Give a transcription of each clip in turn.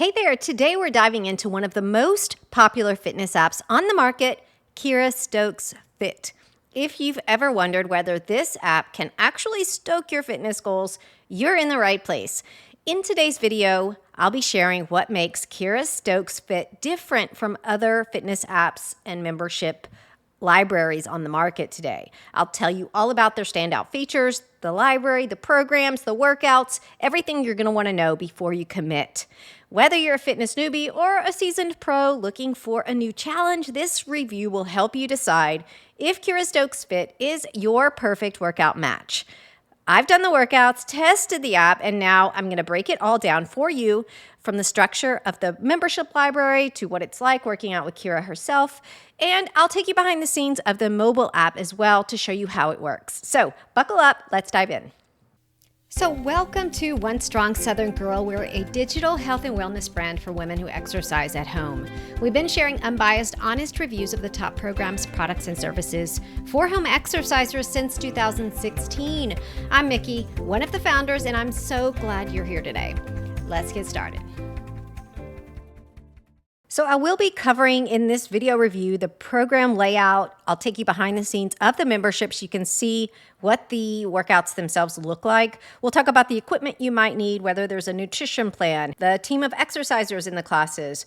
Hey there, today we're diving into one of the most popular fitness apps on the market, Kira Stokes Fit. If you've ever wondered whether this app can actually stoke your fitness goals, you're in the right place. In today's video, I'll be sharing what makes Kira Stokes Fit different from other fitness apps and membership libraries on the market today. I'll tell you all about their standout features, the library, the programs, the workouts, everything you're going to want to know before you commit. Whether you're a fitness newbie or a seasoned pro looking for a new challenge, this review will help you decide if Kira Stokes Fit is your perfect workout match. I've done the workouts, tested the app, and now I'm going to break it all down for you, from the structure of the membership library to what it's like working out with Kira herself. And I'll take you behind the scenes of the mobile app as well to show you how it works. So buckle up, let's dive in. So welcome to One Strong Southern Girl. We're a digital health and wellness brand for women who exercise at home. We've been sharing unbiased, honest reviews of the top programs, products, and services for home exercisers since 2016. I'm Mickey, one of the founders, and I'm so glad you're here today. Let's get started. So I will be covering in this video review the program layout. I'll take you behind the scenes of the memberships. You can see what the workouts themselves look like. We'll talk about the equipment you might need, whether there's a nutrition plan, the team of exercisers in the classes,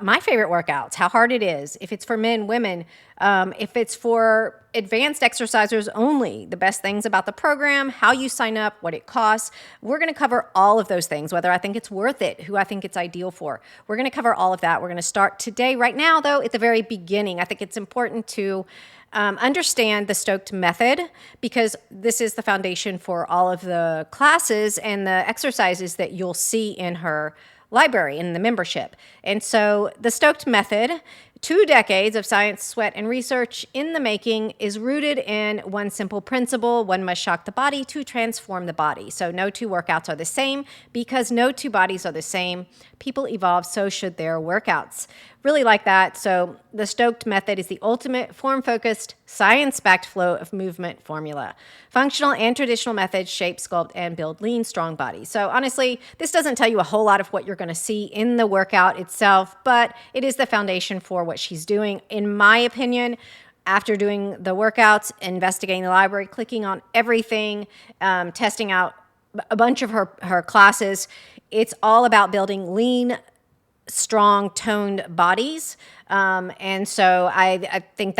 my favorite workouts, how hard it is, if it's for men, women, if it's for advanced exercisers only, the best things about the program, how you sign up, what it costs. We're going to cover all of those things, whether I think it's worth it, who I think it's ideal for. We're going to cover all of that. We're going to start today. Right now, though, at the very beginning, I think it's important to understand the STOKED method, because this is the foundation for all of the classes and the exercises that you'll see in her library, in the membership. And so the STOKED method, 2 decades of science, sweat, and research in the making, is rooted in one simple principle: one must shock the body to transform the body. So no two workouts are the same, because no two bodies are the same. People evolve, so should their workouts. Really like that. So the STOKED method is the ultimate form-focused, science-backed flow of movement formula. Functional and traditional methods shape, sculpt, and build lean, strong bodies. So honestly, this doesn't tell you a whole lot of what you're going to see in the workout itself, but it is the foundation for what she's doing. In my opinion, after doing the workouts, investigating the library, clicking on everything, testing out a bunch of her classes, it's all about building lean, strong, toned bodies. And so I think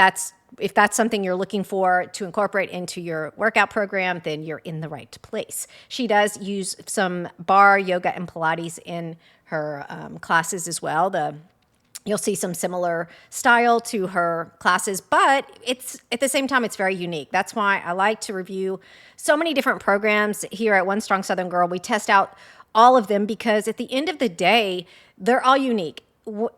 if that's something you're looking for to incorporate into your workout program, then you're in the right place. She does use some bar, yoga, and Pilates in her classes as well. You'll see some similar style to her classes, but it's at the same time, it's very unique. That's why I like to review so many different programs here at One Strong Southern Girl. We test out all of them because at the end of the day, they're all unique.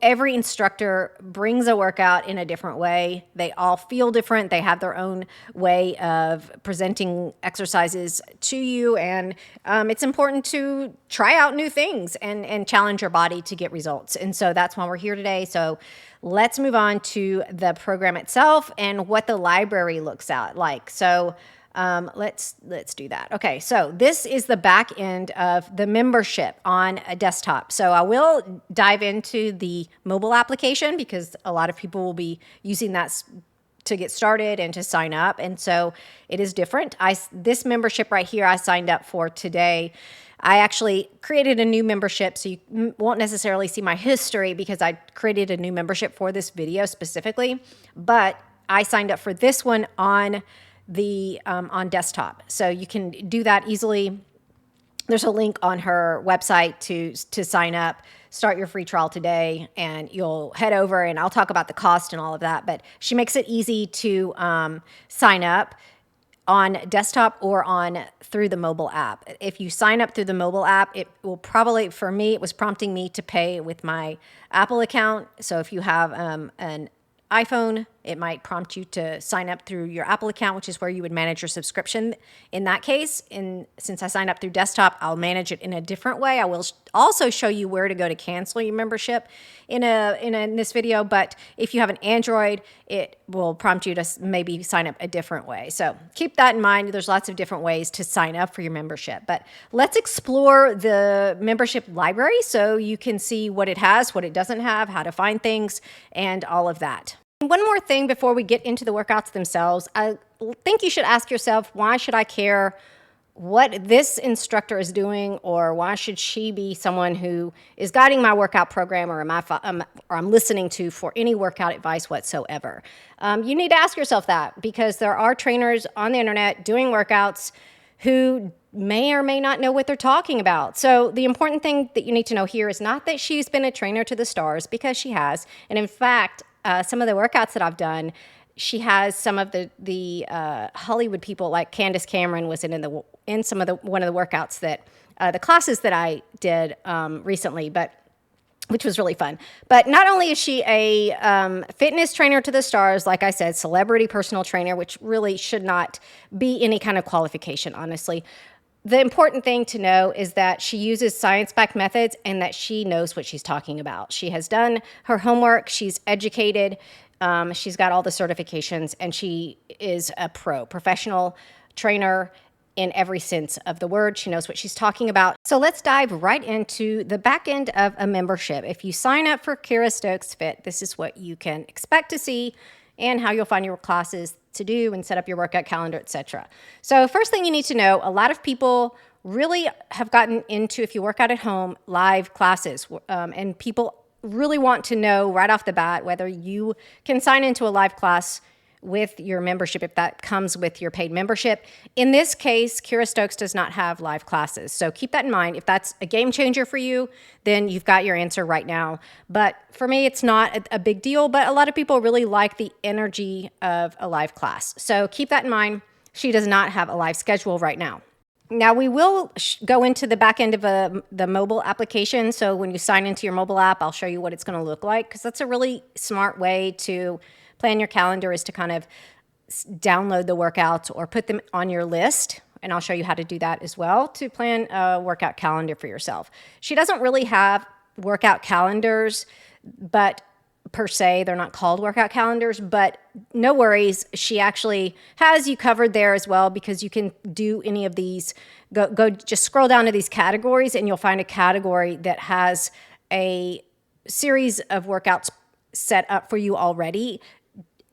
Every instructor brings a workout in a different way. They all feel different. They have their own way of presenting exercises to you. And it's important to try out new things and challenge your body to get results. And so that's why we're here today. So let's move on to the program itself and what the library looks like. So let's do that. Okay, so this is the back end of the membership on a desktop. So I will dive into the mobile application because a lot of people will be using that to get started and to sign up. And so it is different. This membership right here, I signed up for today. I actually created a new membership, so you won't necessarily see my history because I created a new membership for this video specifically. But I signed up for this one on desktop. So you can do that easily. There's a link on her website to sign up, start your free trial today, and you'll head over and I'll talk about the cost and all of that. But she makes it easy to sign up on desktop or through the mobile app. If you sign up through the mobile app, it will probably, for me, it was prompting me to pay with my Apple account. So if you have an iPhone, It might prompt you to sign up through your Apple account, which is where you would manage your subscription. In that case, since I signed up through desktop, I'll manage it in a different way. I will also show you where to go to cancel your membership in this video. But if you have an Android, it will prompt you to maybe sign up a different way. So keep that in mind. There's lots of different ways to sign up for your membership. But let's explore the membership library so you can see what it has, what it doesn't have, how to find things, and all of that. One more thing before we get into the workouts themselves, I think you should ask yourself, why should I care what this instructor is doing, or why should she be someone who is guiding my workout program, or I'm listening to for any workout advice whatsoever? You need to ask yourself that, because there are trainers on the internet doing workouts who may or may not know what they're talking about. So the important thing that you need to know here is not that she's been a trainer to the stars, because she has. And in fact, some of the workouts that I've done, she has some of the Hollywood people, like Candace Cameron was in one of the workouts that the classes that I did recently, which was really fun. But not only is she a fitness trainer to the stars, like I said, celebrity personal trainer, which really should not be any kind of qualification, honestly. The important thing to know is that she uses science-backed methods and that she knows what she's talking about. She has done her homework. She's educated. She's got all the certifications, and she is a professional trainer in every sense of the word. She knows what she's talking about. So let's dive right into the back end of a membership. If you sign up for Kira Stokes Fit, this is what you can expect to see and how you'll find your classes to do and set up your workout calendar, etc. So first thing you need to know, a lot of people really have gotten into, if you work out at home, live classes, and people really want to know right off the bat whether you can sign into a live class with your membership, if that comes with your paid membership. In this case, Kira Stokes does not have live classes. So keep that in mind. If that's a game changer for you, then you've got your answer right now. But for me, it's not a big deal, but a lot of people really like the energy of a live class. So keep that in mind. She does not have a live schedule right now. Now, we will go into the back end of the mobile application. So when you sign into your mobile app, I'll show you what it's going to look like, because that's a really smart way to plan your calendar, is to kind of download the workouts or put them on your list. And I'll show you how to do that as well, to plan a workout calendar for yourself. She doesn't really have workout calendars, but per se, they're not called workout calendars, but no worries. She actually has you covered there as well, because you can do any of these. Go just scroll down to these categories, and you'll find a category that has a series of workouts set up for you already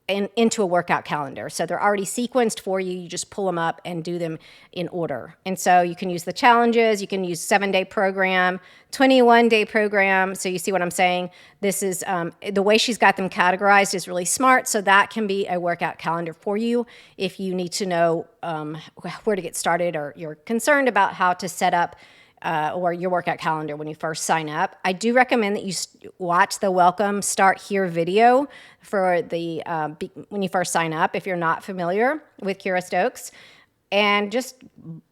into a workout calendar. So they're already sequenced for you. You just pull them up and do them in order. And so you can use the challenges. You can use 7-day program, 21-day program. So you see what I'm saying? This is the way she's got them categorized is really smart. So that can be a workout calendar for you if you need to know where to get started, or you're concerned about how to set up or your workout calendar when you first sign up. I do recommend that you watch the Welcome Start Here video for the when you first sign up, if you're not familiar with Kira Stokes, and just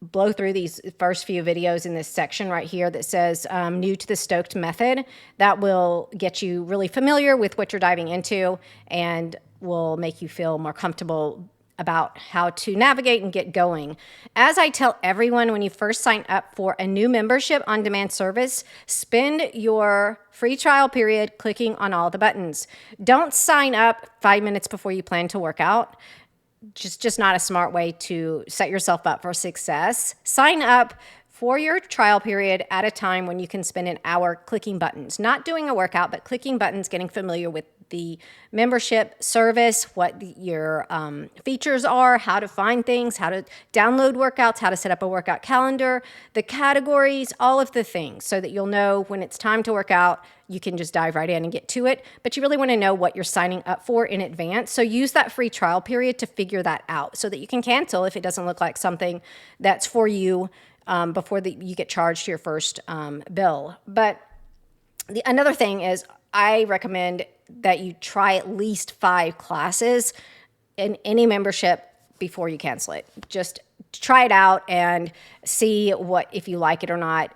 blow through these first few videos in this section right here that says new to the Stoked method. That will get you really familiar with what you're diving into and will make you feel more comfortable about how to navigate and get going. As I tell everyone, when you first sign up for a new membership on-demand service, spend your free trial period clicking on all the buttons. Don't sign up 5 minutes before you plan to work out. Just not a smart way to set yourself up for success. Sign up for your trial period at a time when you can spend an hour clicking buttons, not doing a workout, but clicking buttons, getting familiar with the membership service, what your features are, how to find things, how to download workouts, how to set up a workout calendar, the categories, all of the things, so that you'll know when it's time to work out, you can just dive right in and get to it. But you really want to know what you're signing up for in advance. So use that free trial period to figure that out so that you can cancel if it doesn't look like something that's for you before you get charged your first bill. But another thing is, I recommend that you try at least 5 classes in any membership before you cancel it. Just try it out and see if you like it or not.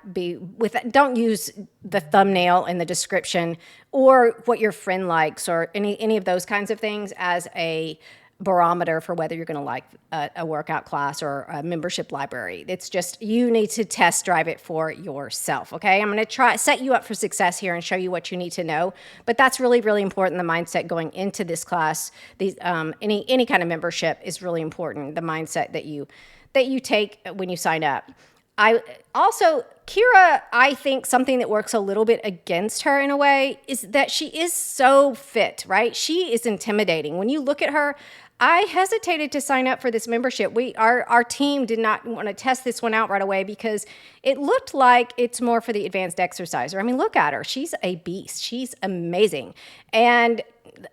Don't use the thumbnail in the description or what your friend likes or any of those kinds of things as a barometer for whether you're going to like a workout class or a membership library. It's just, you need to test drive it for yourself. Okay. I'm going to set you up for success here and show you what you need to know, but that's really, really important. The mindset going into this class, any kind of membership is really important. The mindset that you take when you sign up. Kira, I think something that works a little bit against her in a way is that she is so fit, right? She is intimidating. When you look at her, I hesitated to sign up for this membership. Our team did not want to test this one out right away because it looked like it's more for the advanced exerciser. I mean, look at her. She's a beast. She's amazing. And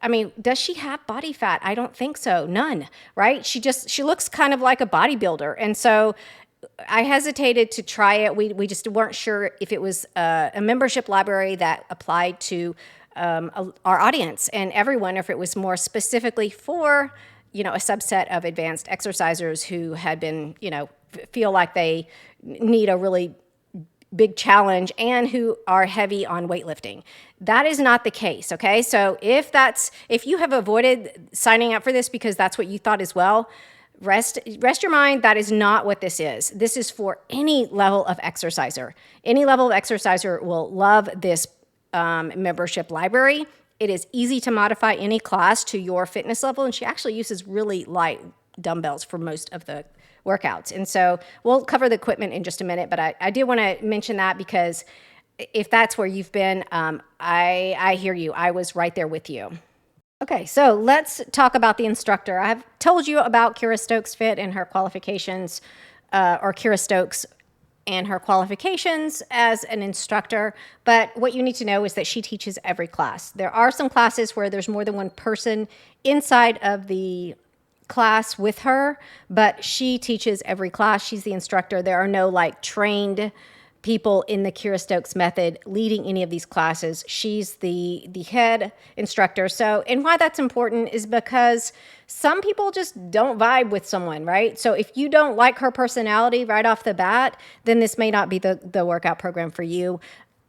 I mean, does she have body fat? I don't think so. None, right? She looks kind of like a bodybuilder. And so I hesitated to try it. We just weren't sure if it was a membership library that applied to our audience and everyone, or if it was more specifically for, a subset of advanced exercisers who had been, feel like they need a really big challenge and who are heavy on weightlifting. That is not the case, okay? So if you have avoided signing up for this because that's what you thought as well, rest your mind. That is not what this is. This is for any level of exerciser. Any level of exerciser will love this membership library. It is easy to modify any class to your fitness level, and she actually uses really light dumbbells for most of the workouts. And so we'll cover the equipment in just a minute, but I did want to mention that because if that's where you've been, I hear you. I was right there with you. Okay, so let's talk about the instructor. I've told you about Kira Stokes Fit and her qualifications, or Kira Stokes and her qualifications as an instructor, but what you need to know is that she teaches every class. There are some classes where there's more than one person inside of the class with her, but she teaches every class. She's the instructor. There are no trained people in the Kira Stokes method leading any of these classes. She's the head instructor. So, and why that's important is because some people just don't vibe with someone, right? So if you don't like her personality right off the bat, then this may not be the workout program for you.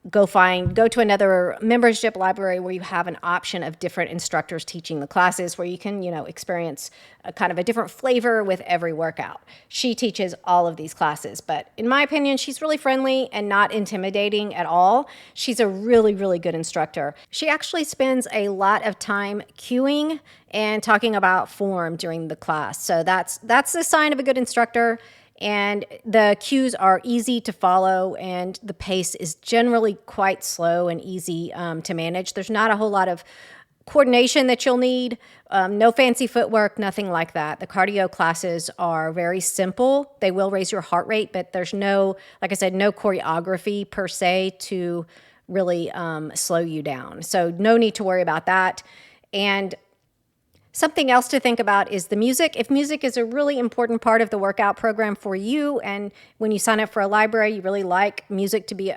Go to another membership library where you have an option of different instructors teaching the classes, where you can, experience a kind of a different flavor with every workout. She teaches all of these classes, but in my opinion, she's really friendly and not intimidating at all. She's a really, really good instructor. She actually spends a lot of time cueing and talking about form during the class. So that's the sign of a good instructor. And the cues are easy to follow, and the pace is generally quite slow and easy to manage. There's not a whole lot of coordination that you'll need, no fancy footwork, nothing like that. The cardio classes are very simple. They will raise your heart rate, but there's no choreography per se to really slow you down. So no need to worry about that. And something else to think about is the music. If music is a really important part of the workout program for you, and when you sign up for a library, you really like music to be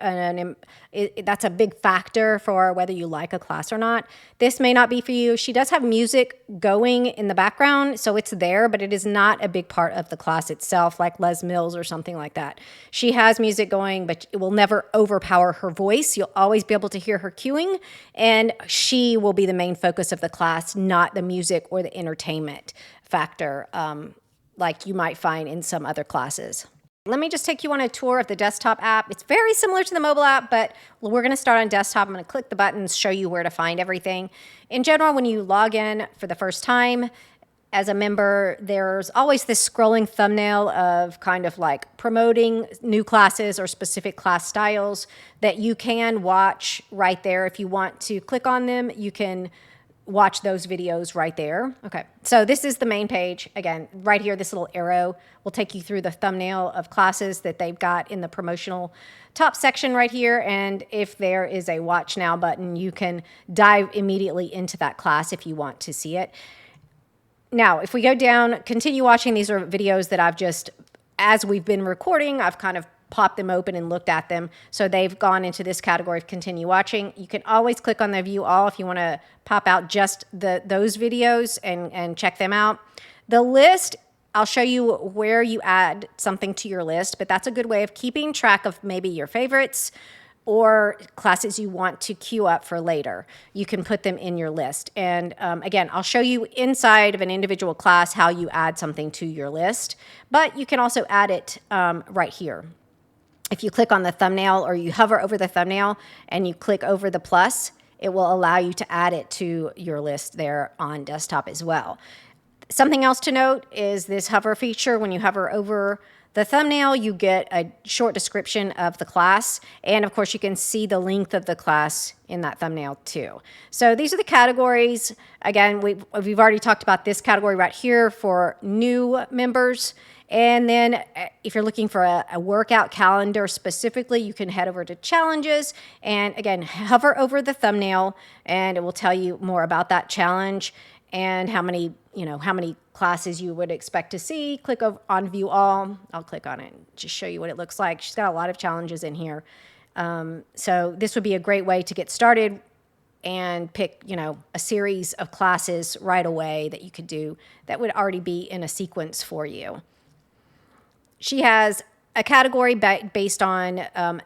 that's a big factor for whether you like a class or not. This may not be for you. She does have music going in the background, so it's there, but it is not a big part of the class itself, like Les Mills or something like that. She has music going, but it will never overpower her voice. You'll always be able to hear her cueing, and she will be the main focus of the class, not the music or the entertainment factor like you might find in some other classes. Let me just take you on a tour of the desktop app. It's very similar to the mobile app, but we're going to start on desktop. I'm going to click the buttons, show you where to find everything. In general, when you log in for the first time as a member, there's always this scrolling thumbnail of kind of like promoting new classes or specific class styles that you can watch right there. If you want to click on them, you can watch those videos right there. Okay, so this is the main page. Again, right here, this little arrow will take you through the thumbnail of classes that they've got in the promotional top section right here. And if there is a watch now button, you can dive immediately into that class if you want to see it. Now, if we go down, continue watching. These are videos that I've just, as we've been recording, I've kind of popped them open and looked at them. So they've gone into this category of continue watching. You can always click on the view all if you want to pop out just those videos and check them out. The list I'll show you where you add something to your list, but that's a good way of keeping track of maybe your favorites or classes you want to queue up for later. You can put them in your list. And again, I'll show you inside of an individual class how you add something to your list, but you can also add it right here. If you click on the thumbnail or you hover over the thumbnail and you click over the plus, it will allow you to add it to your list there on desktop as well. Something else to note is this hover feature. When you hover over the thumbnail, you get a short description of the class. And of course, you can see the length of the class in that thumbnail too. So these are the categories. Again, we've already talked about this category right here for new members. And then if you're looking for a workout calendar specifically, you can head over to challenges and again, hover over the thumbnail and it will tell you more about that challenge and how many classes you would expect to see. Click on view all. I'll click on it and just show you what it looks like. She's got a lot of challenges in here. So this would be a great way to get started and pick, a series of classes right away that you could do that would already be in a sequence for you. She has a category based on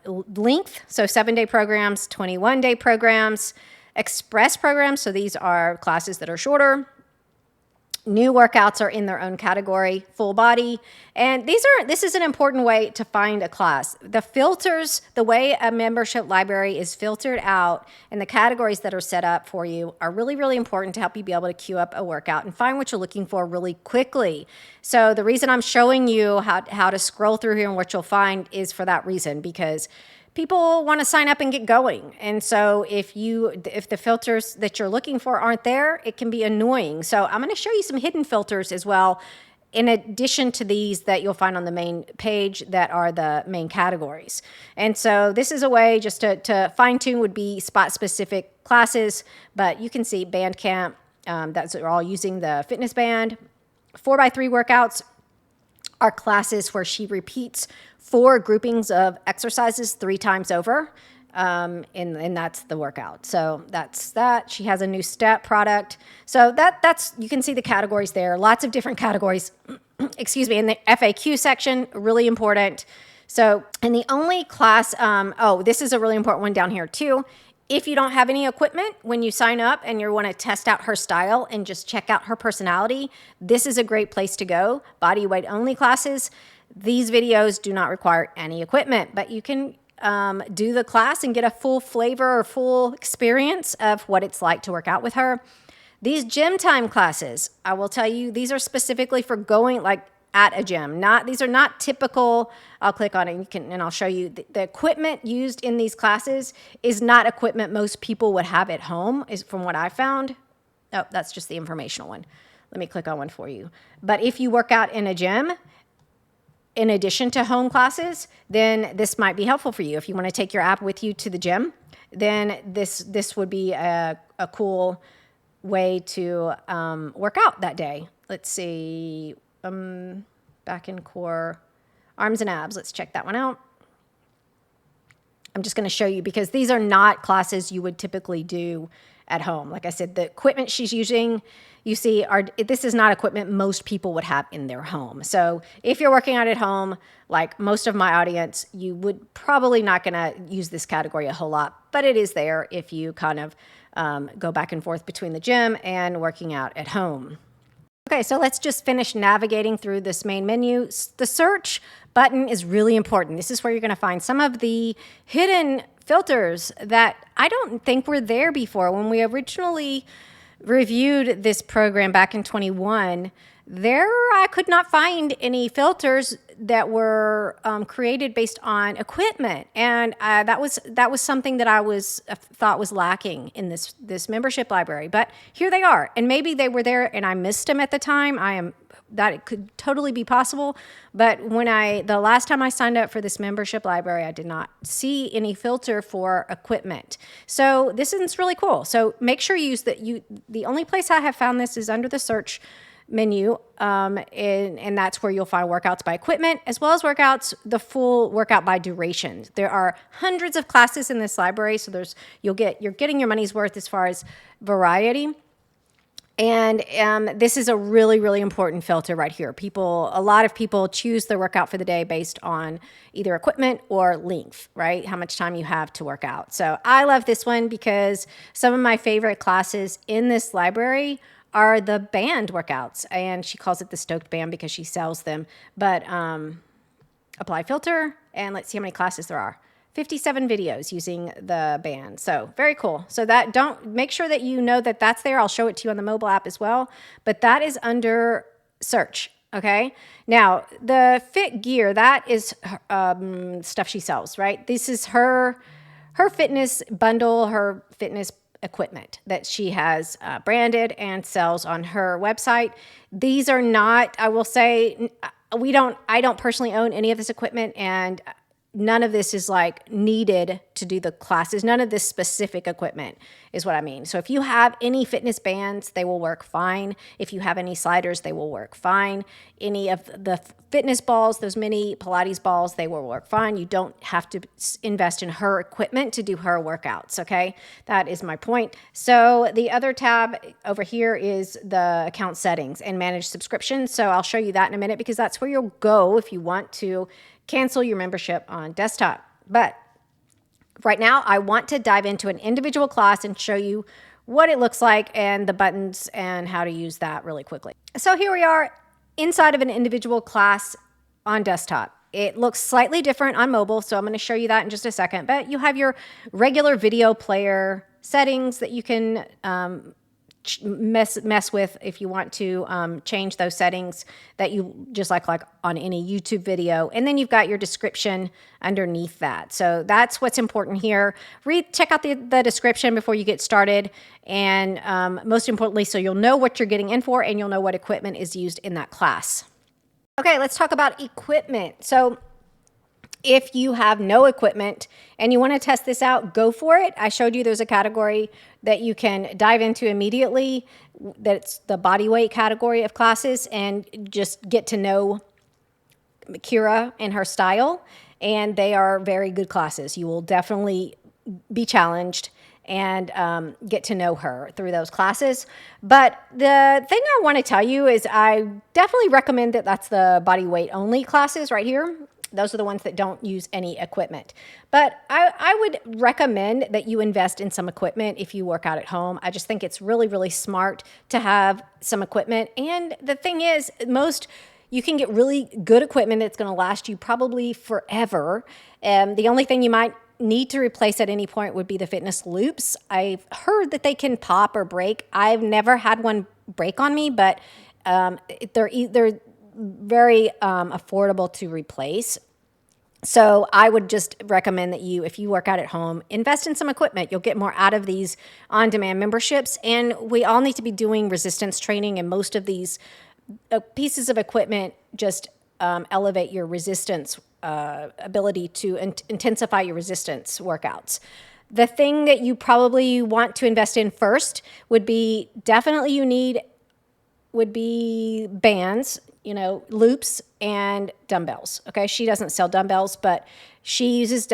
length, so 7-day programs, 21-day programs, express programs, so these are classes that are shorter. New workouts are in their own category, full body, and this is an important way to find a class. The filters, the way a membership library is filtered out and the categories that are set up for you are really, really important to help you be able to queue up a workout and find what you're looking for really quickly. So the reason I'm showing you how to scroll through here and what you'll find is for that reason, because people want to sign up and get going. And so if the filters that you're looking for aren't there, it can be annoying. So I'm going to show you some hidden filters as well, in addition to these that you'll find on the main page that are the main categories. And so this is a way just to fine tune would be spot specific classes, but you can see Bandcamp, that's all using the fitness band. 4x3 workouts are classes where she repeats 4 groupings of exercises 3 times over, and that's the workout. So that's that. She has a new step product. So that's you can see the categories there. Lots of different categories. Excuse me. In the FAQ section, really important. So, and the only class. This is a really important one down here too. If you don't have any equipment when you sign up and you want to test out her style and just check out her personality, this is a great place to go. Body weight only classes. These videos do not require any equipment, but you can do the class and get a full flavor or full experience of what it's like to work out with her. These gym time classes, I will tell you, these are specifically for going like at a gym. These are not typical. I'll click on it and I'll show you the equipment used in these classes is not equipment most people would have at home, is from what I found. Oh, that's just the informational one. Let me click on one for you. But if you work out in a gym, in addition to home classes, then this might be helpful for you. If you want to take your app with you to the gym, then this would be a cool way to work out that day. Let's see, back in core, arms and abs. Let's check that one out. I'm just going to show you because these are not classes you would typically do at home. Like I said, the equipment she's using, you see, this is not equipment most people would have in their home. So if you're working out at home, like most of my audience, you would probably not going to use this category a whole lot, but it is there if you kind of go back and forth between the gym and working out at home. Okay, so let's just finish navigating through this main menu. The search button is really important. This is where you're going to find some of the hidden filters that I don't think were there before. When we originally reviewed this program back in 21, I could not find any filters that were created based on equipment, and that was something that I thought was lacking in this membership library. But here they are, and maybe they were there and I missed them at the time. That it could totally be possible. But the last time I signed up for this membership library, I did not see any filter for equipment. So this is really cool. So make sure you use the only place I have found this is under the search menu, and that's where you'll find workouts by equipment, as well as the full workout by duration. There are hundreds of classes in this library, so you're getting your money's worth as far as variety. And this is a really, really important filter right here. A lot of people choose their workout for the day based on either equipment or length, right? How much time you have to work out. So I love this one because some of my favorite classes in this library are the band workouts. And she calls it the Stoked band because she sells them. But apply filter, and let's see how many classes there are. 57 videos using the band. So very cool. So that make sure that you know that that's there. I'll show it to you on the mobile app as well, but that is under search. Okay. Now the fit gear, that is stuff she sells, right? This is her fitness bundle, her fitness equipment that she has branded and sells on her website. These are not, I will say, I don't personally own any of this equipment, and none of this is like needed to do the classes. None of this specific equipment is what I mean. So if you have any fitness bands, they will work fine. If you have any sliders, they will work fine. Any of the fitness balls, those mini Pilates balls, they will work fine. You don't have to invest in her equipment to do her workouts, okay? That is my point. So the other tab over here is the account settings and manage subscriptions. So I'll show you that in a minute because that's where you'll go if you want to cancel your membership on desktop. But right now, I want to dive into an individual class and show you what it looks like and the buttons and how to use that really quickly. So here we are inside of an individual class on desktop. It looks slightly different on mobile, so I'm going to show you that in just a second. But you have your regular video player settings that you can mess with if you want to change those settings that you just like on any YouTube video. And then you've got your description underneath that. So that's what's important here. Check out the description before you get started. And most importantly, so you'll know what you're getting in for and you'll know what equipment is used in that class. Okay, let's talk about equipment. So if you have no equipment and you want to test this out, go for it. I showed you there's a category that you can dive into immediately. That's the body weight category of classes, and just get to know Kira and her style. And they are very good classes. You will definitely be challenged and get to know her through those classes. But the thing I want to tell you is I definitely recommend that's the body weight only classes right here. Those are the ones that don't use any equipment. But I would recommend that you invest in some equipment if you work out at home. I just think it's really, really smart to have some equipment. And the thing is, you can get really good equipment that's going to last you probably forever. The only thing you might need to replace at any point would be the fitness loops. I've heard that they can pop or break. I've never had one break on me, but they're very affordable to replace. So I would just recommend that if you work out at home, invest in some equipment. You'll get more out of these on-demand memberships. And we all need to be doing resistance training, and most of these pieces of equipment just elevate your resistance ability to intensify your resistance workouts. The thing that you probably want to invest in first would be bands, loops and dumbbells. Okay. She doesn't sell dumbbells, but she uses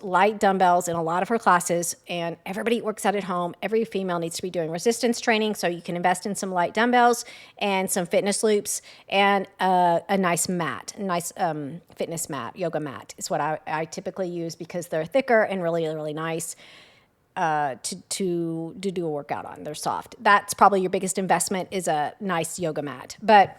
light dumbbells in a lot of her classes, and everybody works out at home. Every female needs to be doing resistance training. So you can invest in some light dumbbells and some fitness loops and a nice fitness mat, yoga mat is what I typically use because they're thicker and really, really nice to do a workout on. They're soft. That's probably your biggest investment, is a nice yoga mat. But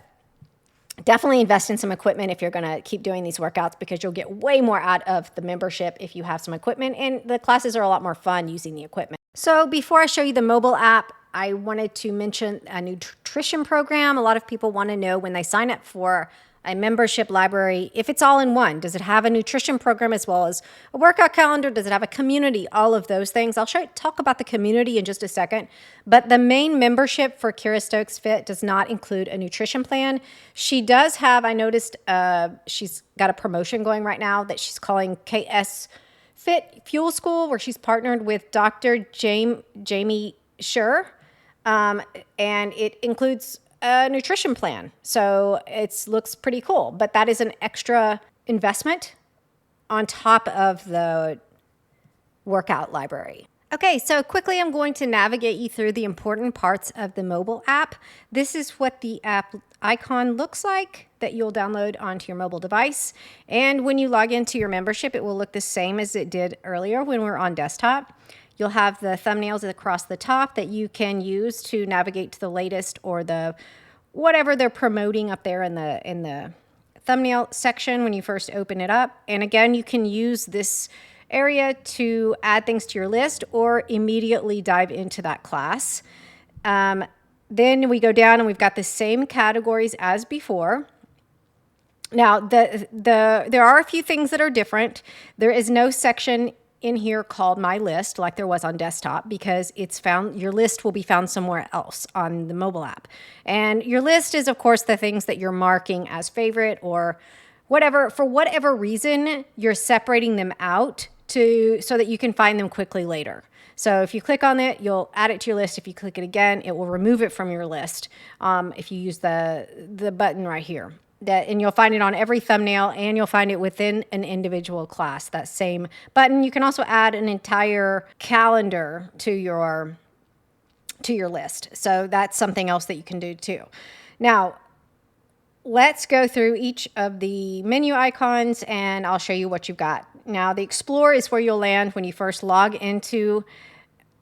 definitely invest in some equipment if you're going to keep doing these workouts, because you'll get way more out of the membership if you have some equipment, and the classes are a lot more fun using the equipment. So before I show you the mobile app, I wanted to mention a nutrition program. A lot of people want to know when they sign up for a membership library, if it's all in one. Does it have a nutrition program as well as a workout calendar? Does it have a community? All of those things. I'll talk about the community in just a second. But the main membership for Kira Stokes Fit does not include a nutrition plan. She does have, I noticed she's got a promotion going right now that she's calling KS Fit Fuel School, where she's partnered with Dr. Jamie Schur. And it includes a nutrition plan. So it looks pretty cool, but that is an extra investment on top of the workout library. Okay, so quickly I'm going to navigate you through the important parts of the mobile app. This is what the app icon looks like that you'll download onto your mobile device. And when you log into your membership, it will look the same as it did earlier when we were on desktop. You'll have the thumbnails across the top that you can use to navigate to the latest or the whatever they're promoting up there in the thumbnail section when you first open it up. And again, you can use this area to add things to your list or immediately dive into that class. Then we go down and we've got the same categories as before. Now, there are a few things that are different. There is no section in here called My List like there was on desktop because your list will be found somewhere else on the mobile app. And your list is, of course, the things that you're marking as favorite or whatever. For whatever reason, you're separating them out so that you can find them quickly later. So if you click on it, you'll add it to your list. If you click it again, it will remove it from your list if you use the button right here. And you'll find it on every thumbnail, and you'll find it within an individual class, that same button. You can also add an entire calendar to your list. So that's something else that you can do too. Now, let's go through each of the menu icons, and I'll show you what you've got. Now, the Explore is where you'll land when you first log into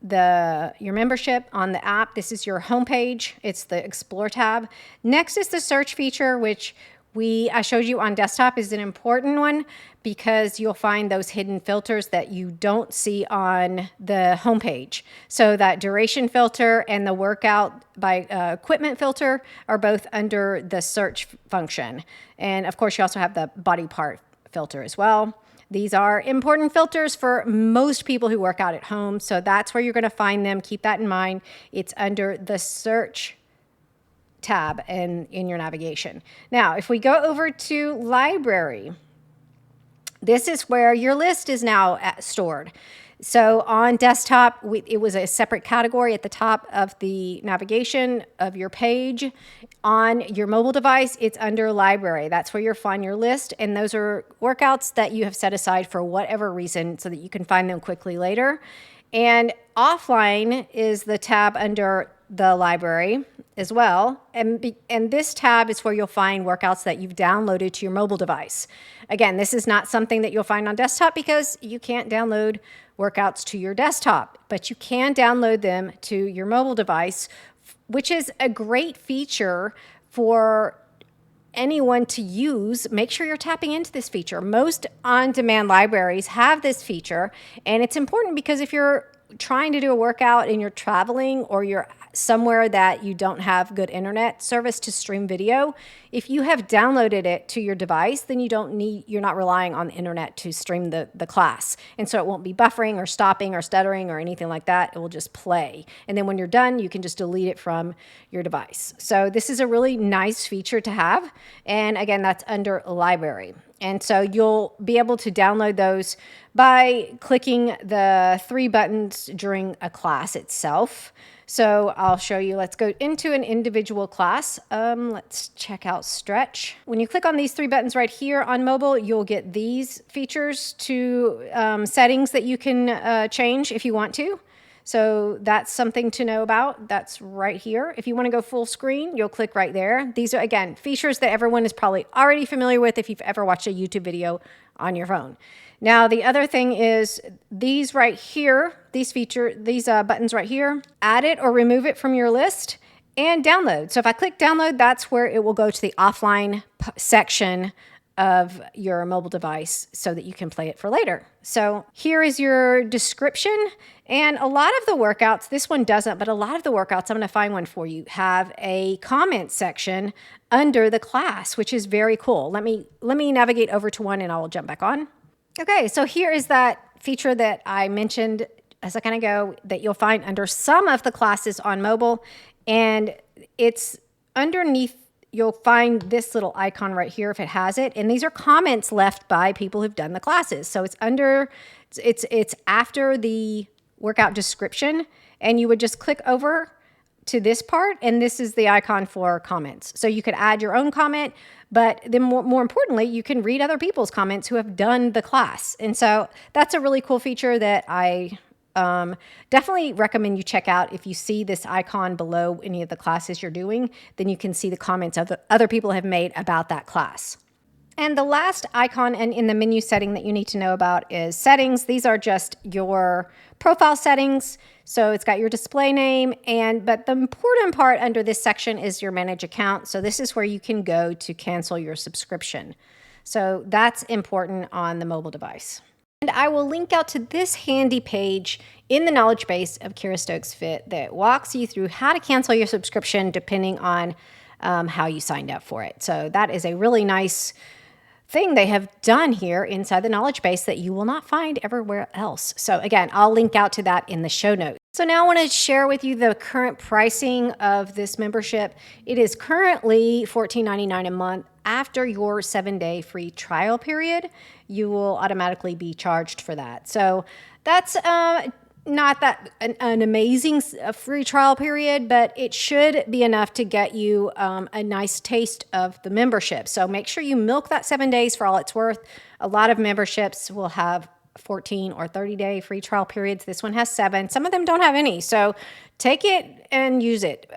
your membership on the app. This is your homepage. It's the Explore tab. Next is the search feature, which I showed you on desktop is an important one because you'll find those hidden filters that you don't see on the homepage. So that duration filter and the workout by equipment filter are both under the search function. And of course, you also have the body part filter as well. These are important filters for most people who work out at home. So that's where you're going to find them. Keep that in mind. It's under the search tab in your navigation. Now, if we go over to library, this is where your list is now stored. So on desktop, it was a separate category at the top of the navigation of your page. On your mobile device, it's under library. That's where you'll find your list. And those are workouts that you have set aside for whatever reason so that you can find them quickly later. And offline is the tab under the library as well. And this tab is where you'll find workouts that you've downloaded to your mobile device. Again, this is not something that you'll find on desktop because you can't download workouts to your desktop, but you can download them to your mobile device, which is a great feature for anyone to use. Make sure you're tapping into this feature. Most on-demand libraries have this feature, and it's important because if you're trying to do a workout and you're traveling or you're somewhere that you don't have good internet service to stream video, if you have downloaded it to your device, then you're not relying on the internet to stream the class. And so it won't be buffering or stopping or stuttering or anything like that. It will just play. And then when you're done, you can just delete it from your device. So this is a really nice feature to have. And again, that's under library. And so you'll be able to download those by clicking the 3 buttons during a class itself. So I'll show you. Let's go into an individual class. Let's check out stretch. When you click on these 3 buttons right here on mobile, you'll get these features to settings that you can change if you want to. So that's something to know about. That's right here. If you want to go full screen, you'll click right there. These are, again, features that everyone is probably already familiar with if you've ever watched a YouTube video on your phone. Now, the other thing is these right here, these buttons right here, add it or remove it from your list and download. So if I click download, that's where it will go to the offline section of your mobile device so that you can play it for later. So here is your description. And a lot of the workouts, this one doesn't, but a lot of the workouts, I'm going to find one for you, have a comment section under the class, which is very cool. Let me navigate over to one and I will jump back on. Okay, so here is that feature that I mentioned a second ago that you'll find under some of the classes on mobile. And it's underneath, you'll find this little icon right here if it has it. And these are comments left by people who've done the classes. So it's after the workout description, and you would just click over to this part, and this is the icon for comments. So you could add your own comment, but then more importantly, you can read other people's comments who have done the class. And so that's a really cool feature that I Definitely recommend you check out, if you see this icon below any of the classes you're doing, then you can see the comments other people have made about that class. And the last icon in the menu setting that you need to know about is settings. These are just your profile settings. So it's got your display name, but the important part under this section is your manage account. So this is where you can go to cancel your subscription. So that's important on the mobile device. And I will link out to this handy page in the knowledge base of Kira Stokes Fit that walks you through how to cancel your subscription depending on how you signed up for it. So that is a really nice thing they have done here inside the knowledge base that you will not find everywhere else. So again, I'll link out to that in the show notes. So now I want to share with you the current pricing of this membership. It is currently $14.99 a month. After your 7-day free trial period, you will automatically be charged for that. So that's not that an amazing free trial period, but it should be enough to get you a nice taste of the membership. So make sure you milk that 7 days for all it's worth. A lot of memberships will have 14 or 30-day free trial periods. This one has 7. Some of them don't have any. So take it and use it.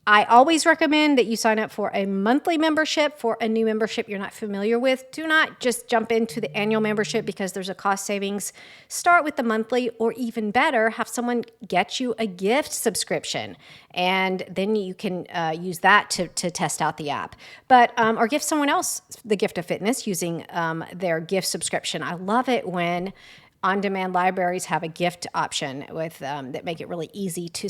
I always recommend that you sign up for a monthly membership. For a new membership you're not familiar with, do not just jump into the annual membership because there's a cost savings. Start with the monthly, or even better, have someone get you a gift subscription, and then you can use that to test out the app. But or give someone else the gift of fitness using their gift subscription. I love it when on-demand libraries have a gift option with that make it really easy to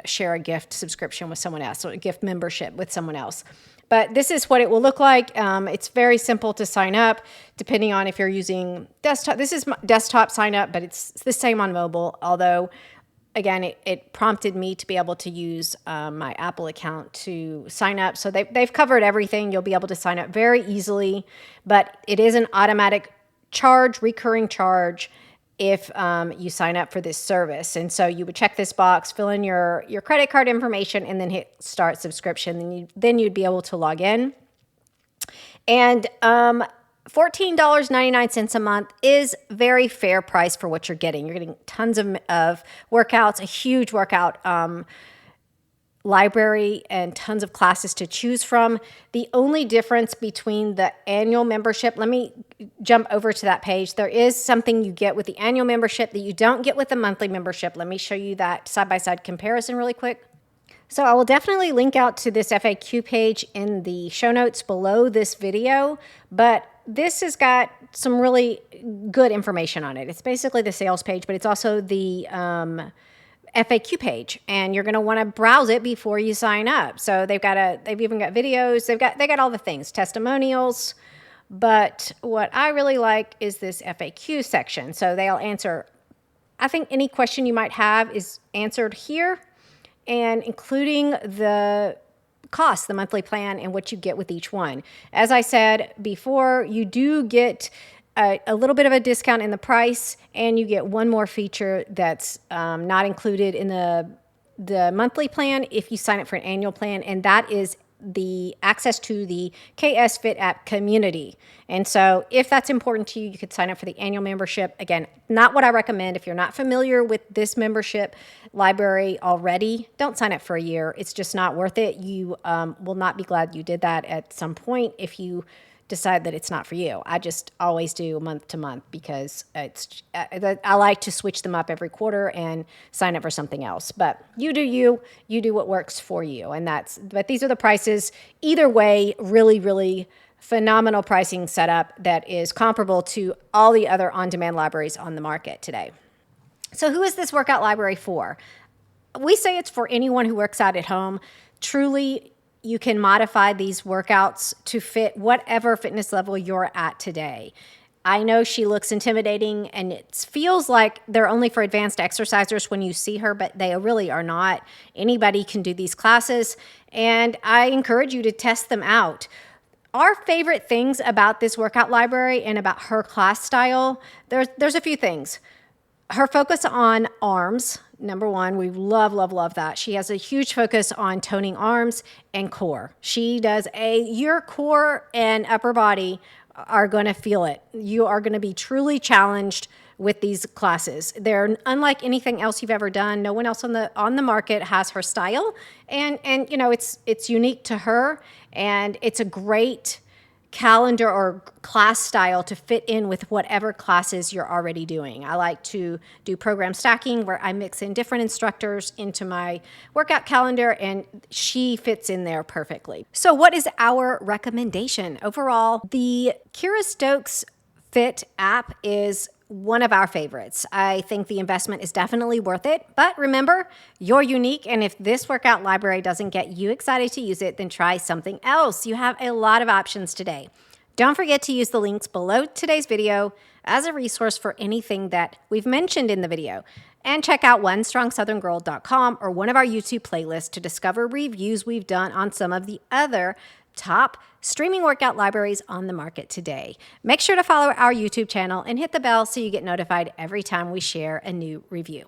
share a gift subscription with someone else, or a gift membership with someone else. But this is what it will look like. It's very simple to sign up, depending on if you're using desktop. This is my desktop sign up, but it's the same on mobile. Although, again, it prompted me to be able to use my Apple account to sign up. So they've covered everything. You'll be able to sign up very easily, but it is an automatic charge, recurring charge, if you sign up for this service. And so you would check this box, fill in your credit card information, and then hit start subscription. Then you'd be able to log in. And $14.99 a month is very fair price for what you're getting. You're getting tons of workouts, a huge workout library, and tons of classes to choose from. The only difference between the annual membership, let me jump over to that page. There is something you get with the annual membership that you don't get with the monthly membership. Let me show you that side-by-side comparison really quick. So I will definitely link out to this FAQ page in the show notes below this video, but this has got some really good information on it. It's basically the sales page, but it's also the FAQ page, and you're going to want to browse it before you sign up. So they've even got videos, they got all the things, testimonials. But what I really like is this FAQ section. So they'll answer, I think any question you might have is answered here, and including the cost, the monthly plan, and what you get with each one. As I said before, you do get a little bit of a discount in the price, and you get one more feature that's not included in the monthly plan if you sign up for an annual plan, and that is the access to the KS Fit app community. And so if that's important to you, you could sign up for the annual membership. Again, not what I recommend. If you're not familiar with this membership library already, don't sign up for a year. It's just not worth it. You will not be glad you did that at some point if you decide that it's not for you. I just always do month to month because I like to switch them up every quarter and sign up for something else. But you do what works for you. But these are the prices. Either way, really, really phenomenal pricing setup that is comparable to all the other on-demand libraries on the market today. So who is this workout library for? We say it's for anyone who works out at home. Truly, you can modify these workouts to fit whatever fitness level you're at today. I know she looks intimidating, and it feels like they're only for advanced exercisers when you see her, but they really are not. Anybody can do these classes, and I encourage you to test them out. Our favorite things about this workout library and about her class style, there's a few things. Her focus on arms, number one, we love, love, love that. She has a huge focus on toning arms and core. She does your core and upper body are going to feel it. You are going to be truly challenged with these classes. They're unlike anything else you've ever done. No one else on the market has her style, and you know, it's unique to her, and it's a great calendar or class style to fit in with whatever classes you're already doing. I like to do program stacking where I mix in different instructors into my workout calendar, and she fits in there perfectly. So what is our recommendation? Overall, the Kira Stokes Fit app is one of our favorites. I think the investment is definitely worth it, but remember, you're unique, and if this workout library doesn't get you excited to use it, then try something else. You have a lot of options today. Don't forget to use the links below today's video as a resource for anything that we've mentioned in the video. And check out onestrongsouthern.com or one of our YouTube playlists to discover reviews we've done on some of the other top streaming workout libraries on the market today. Make sure to follow our YouTube channel and hit the bell so you get notified every time we share a new review.